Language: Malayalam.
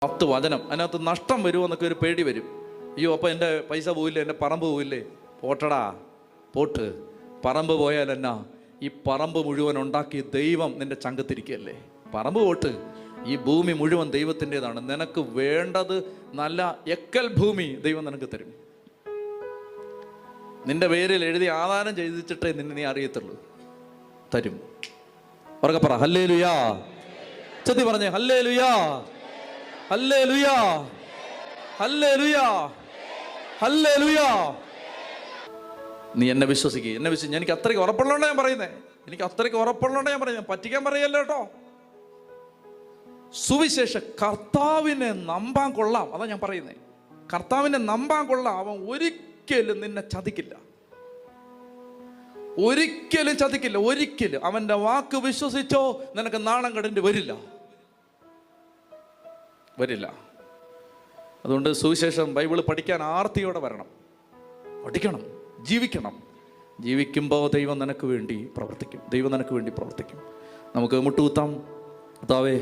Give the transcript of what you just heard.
10 വചനം, അതിനകത്ത് നഷ്ടം വരുമോ എന്നൊക്കെ ഒരു പേടി വരും. അയ്യോ അപ്പോൾ എൻ്റെ പൈസ പോയില്ലേ, എൻ്റെ പറമ്പ് പോയില്ലേ. പോട്ടടാ, പോട്ട്. പറമ്പ് പോയാൽ എന്നാ, ഈ പറമ്പ് മുഴുവൻ ഉണ്ടാക്കി ദൈവം നിൻ്റെ ചങ്കത്തിരിക്കുകയല്ലേ. പറമ്പ് പോട്ട്, ഈ ഭൂമി മുഴുവൻ ദൈവത്തിൻ്റെതാണ്. നിനക്ക് വേണ്ടത് നല്ല എക്കൽ ഭൂമി ദൈവം നിനക്ക് തരും. നിന്റെ പേരിൽ എഴുതി ആധാരം ചെയ്തിട്ടേ നിന്നെ നീ അറിയത്തുള്ളൂ. തരും. ഉറക്കെ പറ ഹല്ലേലൂയാ. ചെത്തി പറഞ്ഞേ ഹല്ലേലൂയാ, ഹല്ലേലൂയാ, ഹല്ലേലൂയാ, ഹല്ലേലൂയാ. നീ എന്നെ വിശ്വസിക്കുക, എന്നെ വിശ്വസിച്ച്. എനിക്ക് അത്രയ്ക്ക് ഉറപ്പുള്ളതുകൊണ്ടാണ് ഞാൻ പറയുന്നത്. എനിക്ക് അത്രയ്ക്ക് ഉറപ്പുള്ളതുകൊണ്ടാണ് ഞാൻ പറയുന്നത്. പറ്റിക്കാൻ പറയല്ലോ കേട്ടോ. സുവിശേഷ കർത്താവിനെ നമ്പാൻ കൊള്ളാം, അതാ ഞാൻ പറയുന്നത്. കർത്താവിനെ നമ്പാൻ കൊള്ളാം. അവൻ ഒരിക്കലും നിന്നെ ചതിക്കില്ല, ഒരിക്കലും ചതിക്കില്ല, ഒരിക്കലും. അവൻ്റെ വാക്ക് വിശ്വസിച്ചോ, നിനക്ക് നാണം കടേണ്ടി വരില്ല, വരില്ല. അതുകൊണ്ട് സുവിശേഷം ബൈബിള് പഠിക്കാൻ ആർത്തിയോടെ വരണം, പഠിക്കണം, ജീവിക്കണം. ജീവിക്കുമ്പോൾ ദൈവം നിനക്ക് വേണ്ടി പ്രവർത്തിക്കും, ദൈവം നിനക്ക് വേണ്ടി പ്രവർത്തിക്കും. നമുക്ക് മുട്ടുകുത്താം. കർത്താവേ,